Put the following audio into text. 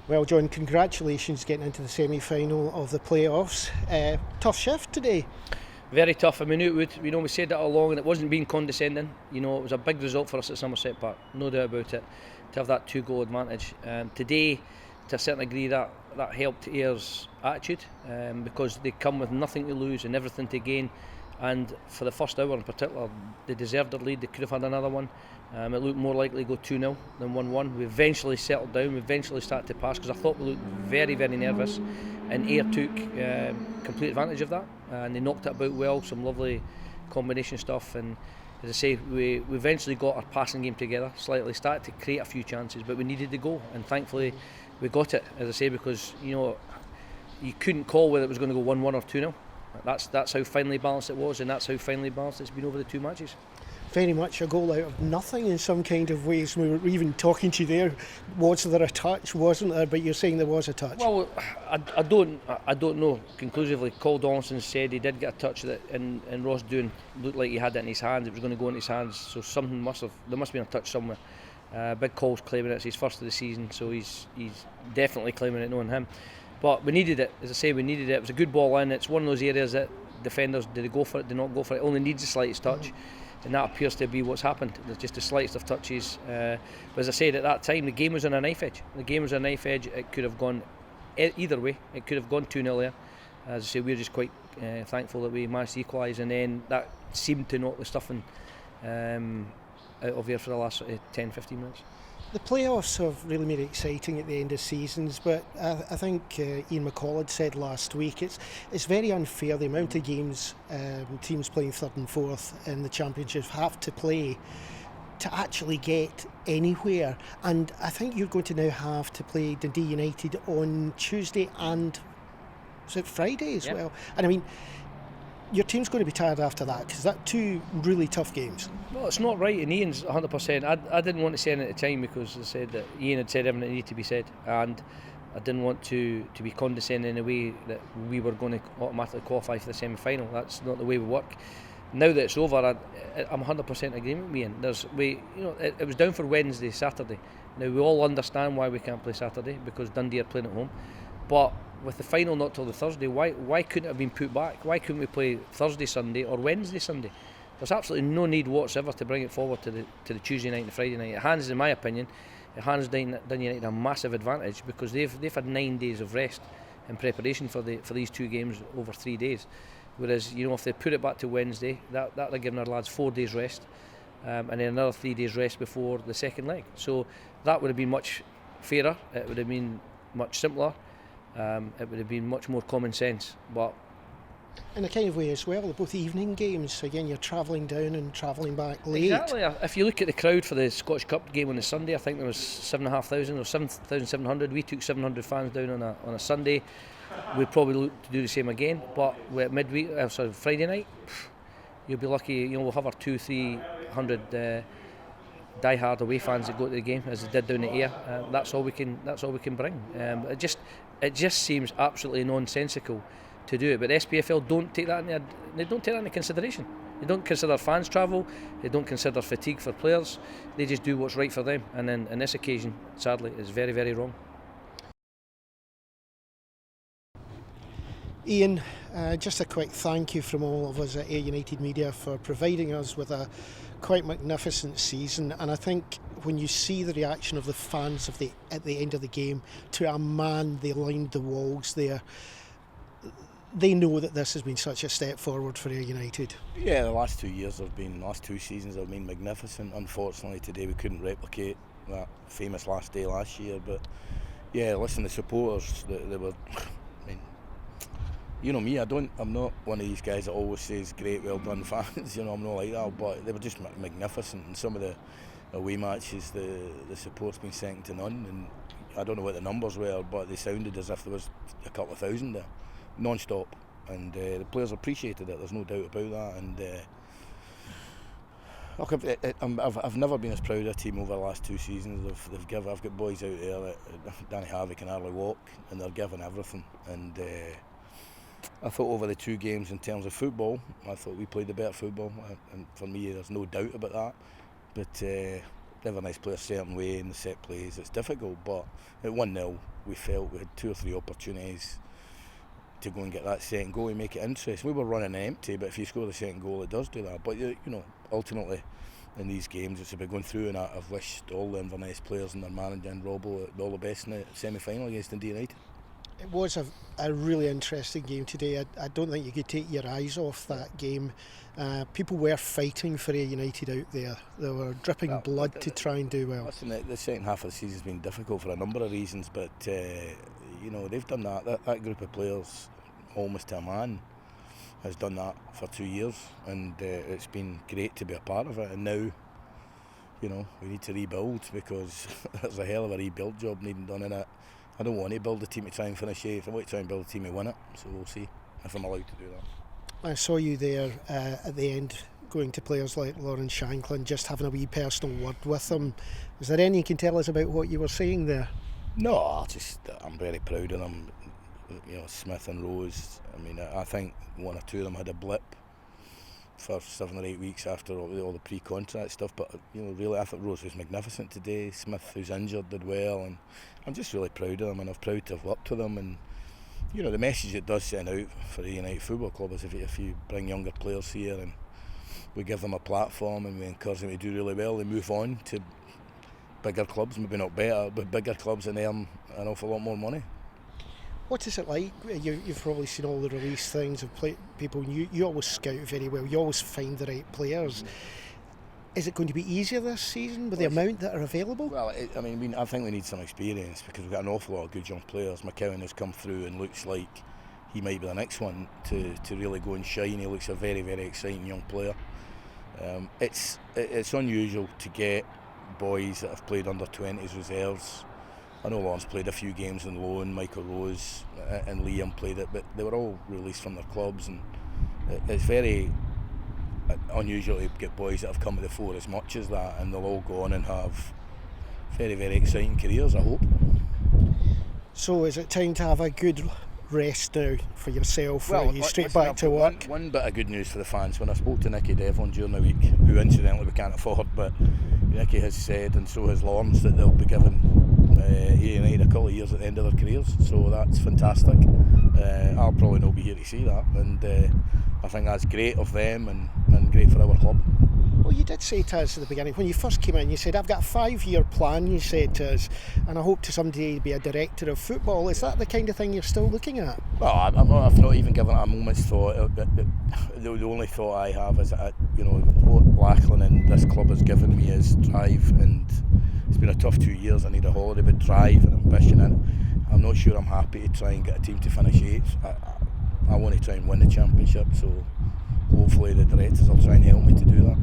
Well, John, congratulations getting into the semi-final of the playoffs. Tough shift today. Very tough. I mean, it would. We said that all along, and it wasn't being condescending. It was a big result for us at Somerset Park, no doubt about it. To have that 2-goal advantage today, to a certain degree, that helped Ayr's attitude because they come with nothing to lose and everything to gain. And for the first hour in particular, they deserved their lead. They could have had another one. It looked more likely to go 2-0 than 1-1. We eventually settled down. We eventually started to pass because I thought we looked very, very nervous. And Ayr took complete advantage of that. And they knocked it about well, some lovely combination stuff. And as I say, we eventually got our passing game together slightly, started to create a few chances, but we needed the goal. And thankfully, we got it, as I say, because you couldn't call whether it was going to go 1-1 or 2-0. That's how finely balanced it was, and that's how finely balanced it's been over the two matches. Very much a goal out of nothing in some kind of ways. We were even talking to you there. Was there a touch? Wasn't there? But you're saying there was a touch. Well, I don't know conclusively. Cole Donaldson said he did get a touch that, and Ross Doon looked like he had it in his hands. It was going to go in his hands. So there must have been a touch somewhere. Big Cole's claiming it's his first of the season, so he's definitely claiming it, knowing him. But we needed it, as I say, we needed it. It was a good ball in. It's one of those areas that defenders, did they go for it, did not go for it. It only needs the slightest touch. And that appears to be what's happened. There's just the slightest of touches. But as I said, at that time, the game was on a knife edge. It could have gone either way. It could have gone 2-0 there. As I say, we're just quite thankful that we managed to equalise. And then that seemed to knock the stuffing out of here for the last 10-15 minutes. The playoffs have really made it exciting at the end of seasons, but I think Ian McCall had said last week it's very unfair the amount of games teams playing third and fourth in the championship have to play to actually get anywhere. And I think you're going to now have to play Dundee United on Tuesday and Friday as well. And I mean, your team's going to be tired after that because that's two really tough games. Well, it's not right, and Ian's 100%. I didn't want to say it at the time because I said that Ian had said everything that needed to be said, and I didn't want to be condescending in a way that we were going to automatically qualify for the semi-final. That's not the way we work. Now that it's over, I'm 100% in agreement with Ian. It was down for Wednesday, Saturday. Now we all understand why we can't play Saturday because Dundee are playing at home, but with the final not till the Thursday, why couldn't it have been put back? Why couldn't we play Thursday, Sunday or Wednesday, Sunday? There's absolutely no need whatsoever to bring it forward to the Tuesday night and the Friday night. It hands, in my opinion, Dundee United a massive advantage because they've had 9 days of rest in preparation for these two games over 3 days. Whereas if they put it back to Wednesday, that would have given our lads 4 days rest, and then another 3 days rest before the second leg. So that would have been much fairer. It would have been much simpler. It would have been much more common sense. But in a kind of way as well, they're both evening games, so again you're travelling down and travelling back late. Exactly. If you look at the crowd for the Scottish Cup game on the Sunday, I think there was 7,500 or 7,700. We took 700 fans down on a Sunday. We'd probably look to do the same again, but we're at Friday night, you'll be lucky. We'll have our 200-300 die-hard away fans that go to the game, as they did down at Ayr. That's all we can bring. It just seems absolutely nonsensical to do it. But the SPFL don't take that into consideration. They don't consider fans travel. They don't consider fatigue for players. They just do what's right for them. And then on this occasion, sadly, it's very, very wrong. Ian, just a quick thank you from all of us at Ayr United Media for providing us with a quite magnificent season, and I think when you see the reaction of the fans at the end of the game, to a man they lined the walls there, they know that this has been such a step forward for Ayr United. Yeah, the last 2 seasons have been magnificent. Unfortunately today we couldn't replicate that famous last day last year, but yeah, listen, the supporters, they were, I mean, you know me, I'm not one of these guys that always says great, well done fans, I'm not like that, but they were just magnificent. And some of the away matches, the support's been second to none, and I don't know what the numbers were, but they sounded as if there was a couple of thousand there, non-stop, and the players appreciated it, there's no doubt about that. And look, I've never been as proud of a team over the last 2 seasons. I've got boys out there that Danny Harvey can hardly walk, and they're giving everything. And I thought over the 2 games, in terms of football, I thought we played the better football, and for me there's no doubt about that. But Inverness play a certain way in the set plays, it's difficult, but at 1-0 we felt we had 2 or 3 opportunities to go and get that second goal and make it interesting. We were running empty, but if you score the second goal it does do that. But ultimately in these games it's about going through, and I've wished all the Inverness players and their manager and Robbo all the best in the semi-final against Dundee United. It was a really interesting game today. I don't think you could take your eyes off that game. People were fighting for United out there. They were dripping blood to try and do well. Listen, the second half of the season has been difficult for a number of reasons, but they've done that. That group of players, almost to a man, has done that for 2 years, and it's been great to be a part of it. And now, we need to rebuild, because there's a hell of a rebuild job needing done in it. I don't want to build a team to try and finish eighth. I want to try and build a team to win it, so we'll see if I'm allowed to do that. I saw you there at the end going to players like Lauren Shanklin, just having a wee personal word with them. Is there any you can tell us about what you were saying there? No, I'm very proud of them. Smith and Rose, I think 1 or 2 of them had a blip for 7 or 8 weeks after all the pre-contract stuff, but really I thought Rose was magnificent today. Smith, who's injured, did well, and I'm just really proud of them, and I'm proud to have worked with them. And the message it does send out for the United Football Club is if you bring younger players here and we give them a platform and we encourage them to do really well, they move on to bigger clubs, maybe not better, but bigger clubs, and earn an awful lot more money. What is it like? You've probably seen all the release things of people. You always scout very well. You always find the right players. Is it going to be easier this season with the amount that are available? Well, I think we need some experience, because we've got an awful lot of good young players. McCowan has come through and looks like he might be the next one to really go and shine. He looks a very, very exciting young player. It's unusual to get boys that have played under 20s reserves. I know Lawrence played a few games on loan, Michael Rose and Liam played it, but they were all released from their clubs, and it's very unusual to get boys that have come to the fore as much as that, and they'll all go on and have very, very exciting careers, I hope. So is it time to have a good rest now for yourself? Well, you straight back to work? One bit of good news for the fans. When I spoke to Nicky Devlin during the week, who incidentally we can't afford, but Nicky has said, and so has Lawrence, that they'll be given United a couple of years at the end of their careers, so that's fantastic. I'll probably not be here to see that, and I think that's great of them and great for our club. Well, you did say to us at the beginning, when you first came in, you said, I've got a 5-year plan, you said to us, and I hope to someday be a director of football. Is that the kind of thing you're still looking at? Well, I've not even given it a moment's thought. The only thought I have is that, what Lachlan and this club has given me is drive, and it's been a tough 2 years. I need a holiday, but drive and ambition, and I'm not sure I'm happy to try and get a team to finish 8th. I want to try and win the championship, so hopefully the directors will try and help me to do that.